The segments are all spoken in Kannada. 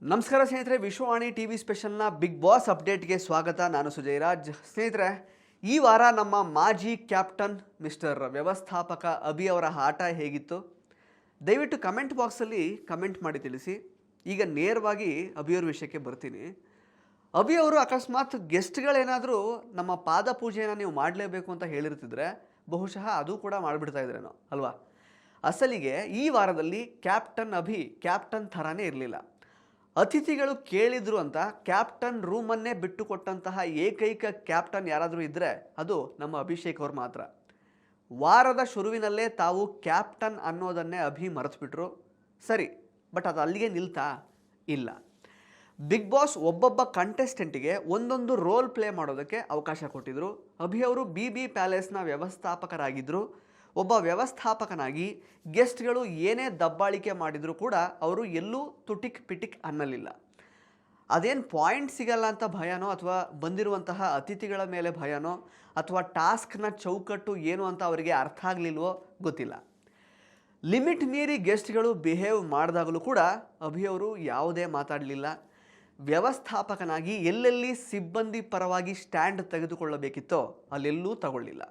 ನಮಸ್ಕಾರ ಸ್ನೇಹಿತರೆ, ವಿಶ್ವವಾಣಿ ಟಿವಿ ಸ್ಪೆಷಲ್ನ ಬಿಗ್ ಬಾಸ್ ಅಪ್ಡೇಟ್ಗೆ ಸ್ವಾಗತ. ನಾನು ಸುಜಯ್ ರಾಜ್. ಸ್ನೇಹಿತರೆ, ಈ ವಾರ ನಮ್ಮ ಮಾಜಿ ಕ್ಯಾಪ್ಟನ್ ಮಿಸ್ಟರ್ ವ್ಯವಸ್ಥಾಪಕ ಅಭಿ ಅವರ ಆಟ ಹೇಗಿತ್ತು? ದಯವಿಟ್ಟು ಕಮೆಂಟ್ ಬಾಕ್ಸಲ್ಲಿ ಕಮೆಂಟ್ ಮಾಡಿ ತಿಳಿಸಿ. ಈಗ ನೇರವಾಗಿ ಅಭಿಯವ್ರ ವಿಷಯಕ್ಕೆ ಬರ್ತೀನಿ. ಅಭಿ ಅವರು ಅಕಸ್ಮಾತ್ ಗೆಸ್ಟ್ಗಳೇನಾದರೂ ನಮ್ಮ ಪಾದ ಪೂಜೆಯನ್ನು ನೀವು ಮಾಡಲೇಬೇಕು ಅಂತ ಹೇಳಿರ್ತಿದ್ರೆ ಬಹುಶಃ ಅದು ಕೂಡ ಮಾಡಿಬಿಡ್ತಾ ಇದ್ರೇನೋ ಅಲ್ವಾ? ಅಸಲಿಗೆ ಈ ವಾರದಲ್ಲಿ ಕ್ಯಾಪ್ಟನ್ ಅಭಿ ಕ್ಯಾಪ್ಟನ್ ಥರನೇ ಇರಲಿಲ್ಲ. ಅತಿಥಿಗಳು ಕೇಳಿದ್ರು ಅಂತ ಕ್ಯಾಪ್ಟನ್ ರೂಮನ್ನೇ ಬಿಟ್ಟು ಕೊಟ್ಟಂತಹ ಏಕೈಕ ಕ್ಯಾಪ್ಟನ್ ಯಾರಾದರೂ ಇದ್ದರೆ ಅದು ನಮ್ಮ ಅಭಿಷೇಕ್ ಅವ್ರು ಮಾತ್ರ. ವಾರದ ಶುರುವಿನಲ್ಲೇ ತಾವು ಕ್ಯಾಪ್ಟನ್ ಅನ್ನೋದನ್ನೇ ಅಭಿ ಮರೆತುಬಿಟ್ರು. ಸರಿ, ಬಟ್ ಅದು ಅಲ್ಲಿಗೆ ನಿಲ್ತಾ? ಇಲ್ಲ. ಬಿಗ್ ಬಾಸ್ ಒಬ್ಬೊಬ್ಬ ಕಂಟೆಸ್ಟೆಂಟಿಗೆ ಒಂದೊಂದು ರೋಲ್ ಪ್ಲೇ ಮಾಡೋದಕ್ಕೆ ಅವಕಾಶ ಕೊಟ್ಟಿದ್ದರು. ಅಭಿ ಅವರು BB ಪ್ಯಾಲೇಸ್ನ ವ್ಯವಸ್ಥಾಪಕರಾಗಿದ್ದರು. ಒಬ್ಬ ವ್ಯವಸ್ಥಾಪಕನಾಗಿ ಗೆಸ್ಟ್ಗಳು ಏನೇ ದಬ್ಬಾಳಿಕೆ ಮಾಡಿದರೂ ಕೂಡ ಅವರು ಎಲ್ಲೂ ತುಟಿಕ್ ಪಿಟಿಕ್ ಅನ್ನಲಿಲ್ಲ. ಅದೇನು ಪಾಯಿಂಟ್ ಸಿಗಲ್ಲ ಅಂತ ಭಯನೋ ಅಥವಾ ಬಂದಿರುವಂತಹ ಅತಿಥಿಗಳ ಮೇಲೆ ಭಯನೋ ಅಥವಾ ಟಾಸ್ಕ್ನ ಚೌಕಟ್ಟು ಏನು ಅಂತ ಅವರಿಗೆ ಅರ್ಥ ಆಗಲಿಲ್ವೋ ಗೊತ್ತಿಲ್ಲ. ಲಿಮಿಟ್ ಮೀರಿ ಗೆಸ್ಟ್ಗಳು ಬಿಹೇವ್ ಮಾಡಿದಾಗಲೂ ಕೂಡ ಅಭಿ ಅವರು ಯಾವುದೇ ಮಾತಾಡಲಿಲ್ಲ. ವ್ಯವಸ್ಥಾಪಕನಾಗಿ ಎಲ್ಲೆಲ್ಲಿ ಸಿಬ್ಬಂದಿ ಪರವಾಗಿ ಸ್ಟ್ಯಾಂಡ್ ತೆಗೆದುಕೊಳ್ಳಬೇಕಿತ್ತೋ ಅಲ್ಲೆಲ್ಲೂ ತಗೊಳ್ಳಿಲ್ಲ.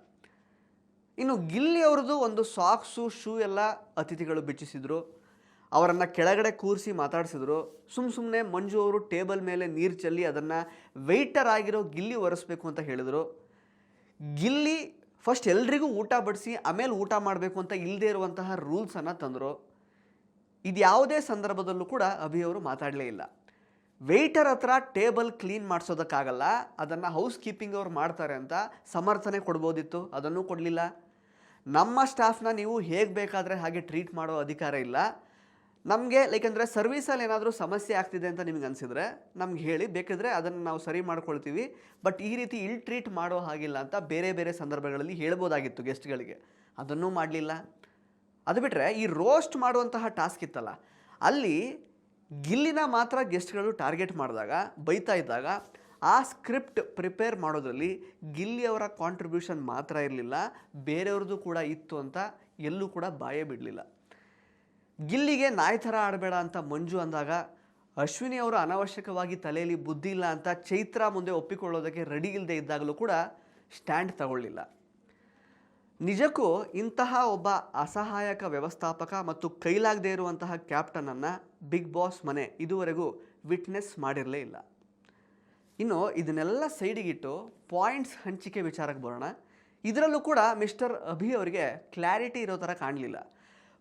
ಇನ್ನು ಗಿಲ್ಲಿ ಅವ್ರದ್ದು ಒಂದು ಸಾಕ್ಸು ಶೂ ಎಲ್ಲ ಅತಿಥಿಗಳು ಬಿಚ್ಚಿಸಿದ್ರು. ಅವರನ್ನು ಕೆಳಗಡೆ ಕೂರಿಸಿ ಮಾತಾಡಿಸಿದ್ರು. ಸುಮ್ಮನೆ ಮಂಜು ಅವರು ಟೇಬಲ್ ಮೇಲೆ ನೀರು ಚೆಲ್ಲಿ ಅದನ್ನು ವೆಯ್ಟರ್ ಆಗಿರೋ ಗಿಲ್ಲಿ ಒರೆಸ್ಬೇಕು ಅಂತ ಹೇಳಿದರು. ಗಿಲ್ಲಿ ಫಸ್ಟ್ ಎಲ್ರಿಗೂ ಊಟ ಬಡಿಸಿ ಆಮೇಲೆ ಊಟ ಮಾಡಬೇಕು ಅಂತ ಇಲ್ಲದೇ ಇರುವಂತಹ ರೂಲ್ಸನ್ನು ತಂದರು. ಇದು ಯಾವುದೇ ಸಂದರ್ಭದಲ್ಲೂ ಕೂಡ ಅಭಿ ಅವರು ಮಾತಾಡಲೇ ಇಲ್ಲ. ವೆಯ್ಟರ್ ಹತ್ರ ಟೇಬಲ್ ಕ್ಲೀನ್ ಮಾಡಿಸೋದಕ್ಕಾಗಲ್ಲ, ಅದನ್ನು ಹೌಸ್ ಕೀಪಿಂಗ್ ಅವ್ರು ಮಾಡ್ತಾರೆ ಅಂತ ಸಮರ್ಥನೆ ಕೊಡ್ಬೋದಿತ್ತು, ಅದನ್ನು ಕೊಡಲಿಲ್ಲ. ನಮ್ಮ ಸ್ಟಾಫ್ನ ನೀವು ಹೇಗೆ ಬೇಕಾದರೆ ಹಾಗೆ ಟ್ರೀಟ್ ಮಾಡೋ ಅಧಿಕಾರ ಇಲ್ಲ. ನಮಗೆ ಅಂದರೆ ಸರ್ವೀಸಲ್ಲಿ ಏನಾದರೂ ಸಮಸ್ಯೆ ಆಗ್ತಿದೆ ಅಂತ ನಿಮಗೆ ಅನಿಸಿದ್ರೆ ನಮ್ಗೆ ಹೇಳಿ, ಬೇಕಿದ್ರೆ ಅದನ್ನು ನಾವು ಸರಿ ಮಾಡ್ಕೊಳ್ತೀವಿ, ಬಟ್ ಈ ರೀತಿ ಇಲ್ ಟ್ರೀಟ್ ಮಾಡೋ ಹಾಗಿಲ್ಲ ಅಂತ ಬೇರೆ ಬೇರೆ ಸಂದರ್ಭಗಳಲ್ಲಿ ಹೇಳ್ಬೋದಾಗಿತ್ತು ಗೆಸ್ಟ್ಗಳಿಗೆ. ಅದನ್ನೂ ಮಾಡಲಿಲ್ಲ. ಅದು ಬಿಟ್ಟರೆ ಈ ರೋಸ್ಟ್ ಮಾಡುವಂತಹ ಟಾಸ್ಕ್ ಇತ್ತಲ್ಲ, ಅಲ್ಲಿ ಗಿಲ್ಲಿನ ಮಾತ್ರ ಗೆಸ್ಟ್ಗಳು ಟಾರ್ಗೆಟ್ ಮಾಡಿದಾಗ ಬೈತಾ ಇದ್ದಾಗ ಆ ಸ್ಕ್ರಿಪ್ಟ್ ಪ್ರಿಪೇರ್ ಮಾಡೋದ್ರಲ್ಲಿ ಗಿಲ್ಲಿಯವರ ಕಾಂಟ್ರಿಬ್ಯೂಷನ್ ಮಾತ್ರ ಇರಲಿಲ್ಲ, ಬೇರೆಯವ್ರದ್ದು ಕೂಡ ಇತ್ತು ಅಂತ ಎಲ್ಲೂ ಕೂಡ ಬಾಯೇ ಬಿಡಲಿಲ್ಲ. ಗಿಲ್ಲಿಗೆ ನಾಯಿ ಥರ ಆಡಬೇಡ ಅಂತ ಮಂಜು ಅಂದಾಗ ಅಶ್ವಿನಿ ಅವರು ಅನಾವಶ್ಯಕವಾಗಿ ತಲೆಯಲ್ಲಿ ಬುದ್ಧಿ ಇಲ್ಲ ಅಂತ ಚೈತ್ರ ಮುಂದೆ ಒಪ್ಪಿಕೊಳ್ಳೋದಕ್ಕೆ ರೆಡಿ ಇಲ್ಲದೆ ಇದ್ದಾಗಲೂ ಕೂಡ ಸ್ಟ್ಯಾಂಡ್ ತಗೊಳ್ಳಿಲ್ಲ. ನಿಜಕ್ಕೂ ಇಂತಹ ಒಬ್ಬ ಅಸಹಾಯಕ ವ್ಯವಸ್ಥಾಪಕ ಮತ್ತು ಕೈಲಾಗದೇ ಇರುವಂತಹ ಕ್ಯಾಪ್ಟನನ್ನು ಬಿಗ್ ಬಾಸ್ ಮನೆ ಇದುವರೆಗೂ ವಿಟ್ನೆಸ್ ಮಾಡಿರಲೇ ಇಲ್ಲ. ಇನ್ನು ಇದನ್ನೆಲ್ಲ ಸೈಡಿಗಿಟ್ಟು ಪಾಯಿಂಟ್ಸ್ ಹಂಚಿಕೆ ವಿಚಾರಕ್ಕೆ ಬರೋಣ. ಇದರಲ್ಲೂ ಕೂಡ ಮಿಸ್ಟರ್ ಅಭಿ ಅವರಿಗೆ ಕ್ಲಾರಿಟಿ ಇರೋ ಥರ ಕಾಣಲಿಲ್ಲ.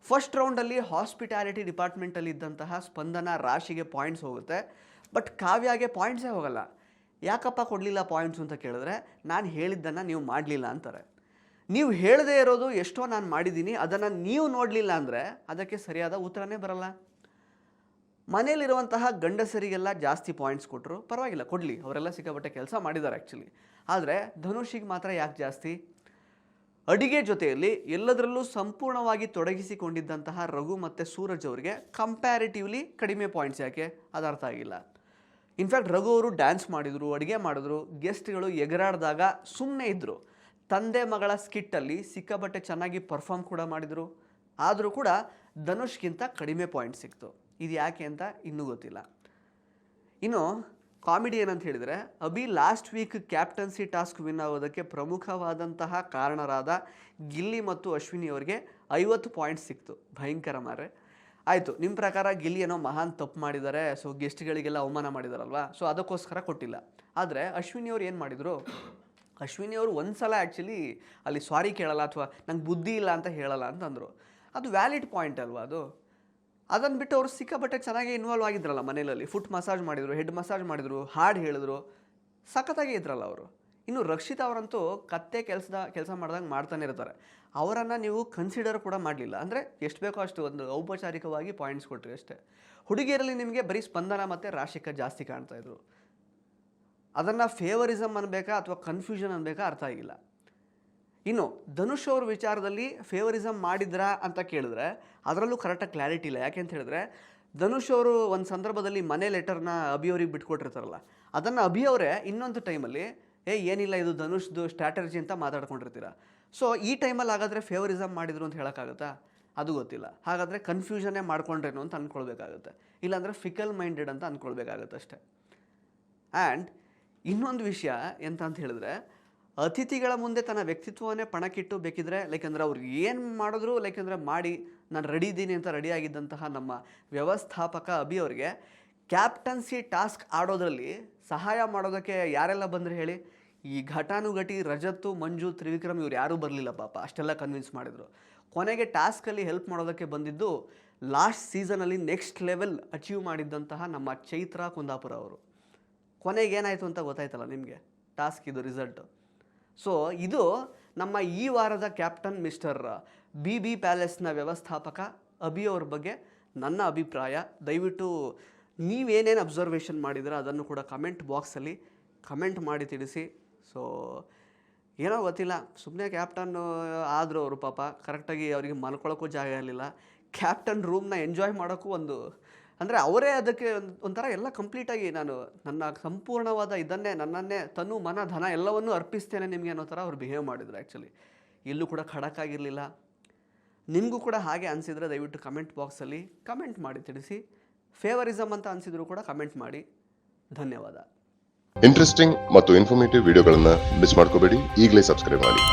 ಫಸ್ಟ್ ರೌಂಡಲ್ಲಿ ಹಾಸ್ಪಿಟಾಲಿಟಿ ಡಿಪಾರ್ಟ್ಮೆಂಟಲ್ಲಿ ಇದ್ದಂತಹ ಸ್ಪಂದನ ರಾಶಿಗೆ ಪಾಯಿಂಟ್ಸ್ ಹೋಗುತ್ತೆ, ಬಟ್ ಕಾವ್ಯಾಗೆ ಪಾಯಿಂಟ್ಸೇ ಹೋಗಲ್ಲ. ಯಾಕಪ್ಪ ಕೊಡಲಿಲ್ಲ ಪಾಯಿಂಟ್ಸ್ ಅಂತ ಕೇಳಿದ್ರೆ, ನಾನು ಹೇಳಿದ್ದನ್ನು ನೀವು ಮಾಡಲಿಲ್ಲ ಅಂತಾರೆ. ನೀವು ಹೇಳದೇ ಇರೋದು ಎಷ್ಟೋ ನಾನು ಮಾಡಿದ್ದೀನಿ, ಅದನ್ನು ನೀವು ನೋಡಲಿಲ್ಲ ಅಂದರೆ ಅದಕ್ಕೆ ಸರಿಯಾದ ಉತ್ತರನೇ ಬರಲ್ಲ. ಮನೇಲಿರುವಂತಹ ಗಂಡಸರಿಗೆಲ್ಲ ಜಾಸ್ತಿ ಪಾಯಿಂಟ್ಸ್ ಕೊಟ್ಟರು, ಪರವಾಗಿಲ್ಲ ಕೊಡಲಿ, ಅವರೆಲ್ಲ ಸಿಕ್ಕಾಪಟ್ಟೆ ಕೆಲಸ ಮಾಡಿದ್ದಾರೆ ಆ್ಯಕ್ಚುಲಿ. ಆದರೆ ಧನುಷಿಗೆ ಮಾತ್ರ ಯಾಕೆ ಜಾಸ್ತಿ? ಅಡಿಗೆ ಜೊತೆಯಲ್ಲಿ ಎಲ್ಲದರಲ್ಲೂ ಸಂಪೂರ್ಣವಾಗಿ ತೊಡಗಿಸಿಕೊಂಡಿದ್ದಂತಹ ರಘು ಮತ್ತು ಸೂರಜ್ ಅವರಿಗೆ ಕಂಪ್ಯಾರಿಟಿವ್ಲಿ ಕಡಿಮೆ ಪಾಯಿಂಟ್ಸ್ ಯಾಕೆ? ಅದು ಅರ್ಥ ಆಗಿಲ್ಲ. ಇನ್ಫ್ಯಾಕ್ಟ್ ರಘು ಅವರು ಡ್ಯಾನ್ಸ್ ಮಾಡಿದರು, ಅಡುಗೆ ಮಾಡಿದ್ರು, ಗೆಸ್ಟ್ಗಳು ಎಗರಾಡಿದಾಗ ಸುಮ್ಮನೆ ಇದ್ದರು. ತಂದೆ ಮಗಳ ಸ್ಕಿಟ್ಟಲ್ಲಿ ಸಿಕ್ಕಾಪಟ್ಟೆ ಚೆನ್ನಾಗಿ ಪರ್ಫಾರ್ಮ್ ಕೂಡ ಮಾಡಿದರು. ಆದರೂ ಕೂಡ ಧನುಷ್ಗಿಂತ ಕಡಿಮೆ ಪಾಯಿಂಟ್ ಸಿಕ್ತು. ಇದು ಯಾಕೆ ಅಂತ ಇನ್ನೂ ಗೊತ್ತಿಲ್ಲ. ಇನ್ನು ಕಾಮಿಡಿ ಏನಂತ ಹೇಳಿದರೆ, Abhi last week captaincy task win ಆಗೋದಕ್ಕೆ ಪ್ರಮುಖವಾದಂತಹ ಕಾರಣರಾದ ಗಿಲ್ಲಿ ಮತ್ತು ಅಶ್ವಿನಿ ಅವರಿಗೆ 50 ಪಾಯಿಂಟ್ಸ್ ಸಿಕ್ತು. ಭಯಂಕರ ಮಾರೆ. ಆಯಿತು, ನಿಮ್ಮ ಪ್ರಕಾರ ಗಿಲ್ಲಿ ಏನೋ ಮಹಾನ್ ತಪ್ಪು ಮಾಡಿದ್ದಾರೆ, ಸೊ ಗೆಸ್ಟ್ಗಳಿಗೆಲ್ಲ ಅವಮಾನ ಮಾಡಿದಾರಲ್ವಾ, ಸೊ ಅದಕ್ಕೋಸ್ಕರ ಕೊಟ್ಟಿಲ್ಲ. ಆದರೆ ಅಶ್ವಿನಿ ಅವ್ರು ಏನು ಮಾಡಿದರು? ಅಶ್ವಿನಿ ಅವರು ಒಂದು ಸಲ ಆ್ಯಕ್ಚುಲಿ ಅಲ್ಲಿ ಸಾರಿ ಕೇಳಲ್ಲ ಅಥವಾ ನಂಗೆ ಬುದ್ಧಿ ಇಲ್ಲ ಅಂತ ಹೇಳಲ್ಲ ಅಂತಂದರು. ಅದು ವ್ಯಾಲಿಡ್ ಪಾಯಿಂಟ್ ಅಲ್ವಾ ಅದು? ಅದನ್ನು ಬಿಟ್ಟು ಅವರು ಸಿಕ್ಕಾಪಟ್ಟೆ ಚೆನ್ನಾಗಿ ಇನ್ವಾಲ್ವ್ ಆಗಿದ್ರಲ್ಲ ಮನೇಲಿ. ಫುಟ್ ಮಸಾಜ್ ಮಾಡಿದರು, ಹೆಡ್ ಮಸಾಜ್ ಮಾಡಿದರು, ಹಾಡು ಹೇಳಿದ್ರು, ಸಖತ್ತಾಗಿ ಇದ್ರಲ್ಲ ಅವರು. ಇನ್ನು ರಕ್ಷಿತಾ ಅವರಂತೂ ಕತ್ತೆ ಕೆಲಸ ಮಾಡ್ದಂಗೆ ಮಾಡ್ತಾನೆ ಇರ್ತಾರೆ. ಅವರನ್ನು ನೀವು ಕನ್ಸಿಡರ್ ಕೂಡ ಮಾಡಲಿಲ್ಲ. ಅಂದರೆ ಎಷ್ಟು ಬೇಕೋ ಅಷ್ಟು ಒಂದು ಔಪಚಾರಿಕವಾಗಿ ಪಾಯಿಂಟ್ಸ್ ಕೊಟ್ಟರೆ ಅಷ್ಟೇ. ಹುಡುಗಿಯರಲ್ಲಿ ನಿಮಗೆ ಬರೀ ಸ್ಪಂದನ ಮತ್ತು ರಾಶಿಕಾ ಜಾಸ್ತಿ ಕಾಣ್ತಾಯಿದ್ರು. ಅದನ್ನು ಫೇವರಿಸಮ್ ಅನ್ಬೇಕಾ ಅಥವಾ ಕನ್ಫ್ಯೂಷನ್ ಅನ್ಬೇಕಾ ಅರ್ಥ ಆಗಿಲ್ಲ. ಇನ್ನು ಧನುಷ್ ಅವ್ರ ವಿಚಾರದಲ್ಲಿ ಫೇವರಿಸಮ್ ಮಾಡಿದ್ರಾ ಅಂತ ಕೇಳಿದ್ರೆ ಅದರಲ್ಲೂ ಕರೆಕ್ಟಾಗಿ ಕ್ಲಾರಿಟಿ ಇಲ್ಲ. ಯಾಕೆ ಅಂತ ಹೇಳಿದ್ರೆ, ಧನುಷ್ ಅವರು ಒಂದು ಸಂದರ್ಭದಲ್ಲಿ ಮನೆ ಲೆಟರ್ನ ಅಭಿ ಅವ್ರಿಗೆ ಬಿಟ್ಕೊಟ್ಟಿರ್ತಾರಲ್ಲ, ಅದನ್ನು ಅಭಿ ಅವರೇ ಇನ್ನೊಂದು ಟೈಮಲ್ಲಿ ಏನಿಲ್ಲ ಇದು ಧನುಷ್ದು ಸ್ಟ್ರಾಟಜಿ ಅಂತ ಮಾತಾಡ್ಕೊಂಡಿರ್ತೀರ. ಸೊ ಈ ಟೈಮಲ್ಲಿ ಹಾಗಾದರೆ ಫೇವರಿಸಮ್ ಮಾಡಿದ್ರು ಅಂತ ಹೇಳೋಕ್ಕಾಗುತ್ತಾ? ಅದು ಗೊತ್ತಿಲ್ಲ. ಹಾಗಾದರೆ ಕನ್ಫ್ಯೂಷನ್ನೇ ಮಾಡ್ಕೊಂಡ್ರೇನು ಅಂತ ಅಂದ್ಕೊಳ್ಬೇಕಾಗುತ್ತೆ, ಇಲ್ಲಾಂದರೆ ಫಿಕಲ್ ಮೈಂಡೆಡ್ ಅಂತ ಅಂದ್ಕೊಳ್ಬೇಕಾಗುತ್ತೆ ಅಷ್ಟೇ. ಆ್ಯಂಡ್ ಇನ್ನೊಂದು ವಿಷಯ ಎಂತ ಅಂತ ಹೇಳಿದ್ರೆ, ಅತಿಥಿಗಳ ಮುಂದೆ ತನ್ನ ವ್ಯಕ್ತಿತ್ವವನ್ನೇ ಪಣಕ್ಕಿಟ್ಟು ಬೇಕಿದ್ರೆ ಲೈಕಂದ್ರೆ ಅವ್ರು ಏನು ಮಾಡಿದ್ರು ಲೈಕಂದ್ರೆ ಮಾಡಿ ನಾನು ರೆಡಿ ಇದ್ದೀನಿ ಅಂತ ರೆಡಿ ಆಗಿದ್ದಂತಹ ನಮ್ಮ ವ್ಯವಸ್ಥಾಪಕ ಅಭಿ ಅವರಿಗೆ ಕ್ಯಾಪ್ಟನ್ಸಿ ಟಾಸ್ಕ್ ಆಡೋದ್ರಲ್ಲಿ ಸಹಾಯ ಮಾಡೋದಕ್ಕೆ ಯಾರೆಲ್ಲ ಬಂದರೆ ಹೇಳಿ? ಈ ಘಟಾನುಘಟಿ ರಜತ್ತು, ಮಂಜು, ತ್ರಿವಿಕ್ರಮ್ ಇವ್ರು ಯಾರೂ ಬರಲಿಲ್ಲ ಪಾಪ, ಅಷ್ಟೆಲ್ಲ ಕನ್ವಿನ್ಸ್ ಮಾಡಿದರು. ಕೊನೆಗೆ ಟಾಸ್ಕಲ್ಲಿ ಹೆಲ್ಪ್ ಮಾಡೋದಕ್ಕೆ ಬಂದಿದ್ದು ಲಾಸ್ಟ್ ಸೀಸನಲ್ಲಿ ನೆಕ್ಸ್ಟ್ ಲೆವೆಲ್ ಅಚೀವ್ ಮಾಡಿದ್ದಂತಹ ನಮ್ಮ ಚೈತ್ರಾ ಕುಂದಾಪುರ ಅವರು. ಕೊನೆಗೆ ಏನಾಯಿತು ಅಂತ ಗೊತ್ತಾಯ್ತಲ್ಲ ನಿಮಗೆ, ಟಾಸ್ಕ್ ಇದು ರಿಸಲ್ಟು. ಸೊ ಇದು ನಮ್ಮ ಈ ವಾರದ ಕ್ಯಾಪ್ಟನ್ ಮಿಸ್ಟರ್ BB ಪ್ಯಾಲೇಸ್ನ ವ್ಯವಸ್ಥಾಪಕ ಅಭಿ ಅವ್ರ ಬಗ್ಗೆ ನನ್ನ ಅಭಿಪ್ರಾಯ. ದಯವಿಟ್ಟು ನೀವೇನೇನು ಅಬ್ಸರ್ವೇಷನ್ ಮಾಡಿದ್ರೆ ಅದನ್ನು ಕೂಡ ಕಮೆಂಟ್ ಬಾಕ್ಸಲ್ಲಿ ಕಮೆಂಟ್ ಮಾಡಿ ತಿಳಿಸಿ. ಸೊ ಏನೋ ಗೊತ್ತಿಲ್ಲ, ಸುಮ್ಮನೆ ಕ್ಯಾಪ್ಟನ್ ಆದರು ಅವರು ಪಾಪ, ಕರೆಕ್ಟಾಗಿ ಅವರಿಗೆ ಮಲ್ಕೊಳ್ಳೋಕ್ಕೂ ಜಾಗ ಇರಲಿಲ್ಲ. ಕ್ಯಾಪ್ಟನ್ ರೂಮ್ನ ಎಂಜಾಯ್ ಮಾಡೋಕ್ಕೂ ಒಂದು ಅಂದರೆ ಅವರೇ ಅದಕ್ಕೆ ಒಂಥರ ಎಲ್ಲ ಕಂಪ್ಲೀಟಾಗಿ ನಾನು ನನ್ನ ಸಂಪೂರ್ಣವಾದ ಇದನ್ನೇ ನನ್ನನ್ನೇ ತನು ಮನ ಧನ ಎಲ್ಲವನ್ನೂ ಅರ್ಪಿಸ್ತೇನೆ ನಿಮಗೆ ಅನ್ನೋ ಥರ ಅವ್ರು ಬಿಹೇವ್ ಮಾಡಿದರು. ಆ್ಯಕ್ಚುಲಿ ಎಲ್ಲೂ ಕೂಡ ಖಡಕ್ ಆಗಿರಲಿಲ್ಲ. ನಿಮಗೂ ಕೂಡ ಹಾಗೆ ಅನಿಸಿದರೆ ದಯವಿಟ್ಟು ಕಮೆಂಟ್ ಬಾಕ್ಸಲ್ಲಿ ಕಮೆಂಟ್ ಮಾಡಿ ತಿಳಿಸಿ. ಫೇವರಿಸಮ್ ಅಂತ ಅನಿಸಿದ್ರು ಕೂಡ ಕಮೆಂಟ್ ಮಾಡಿ. ಧನ್ಯವಾದ. ಇಂಟ್ರೆಸ್ಟಿಂಗ್ ಮತ್ತು ಇನ್ಫಾರ್ಮೇಟಿವ್ ವಿಡಿಯೋಗಳನ್ನು ಮಿಸ್ ಮಾಡ್ಕೋಬೇಡಿ. ಈಗಲೇ ಸಬ್ಸ್ಕ್ರೈಬ್ ಮಾಡಿ.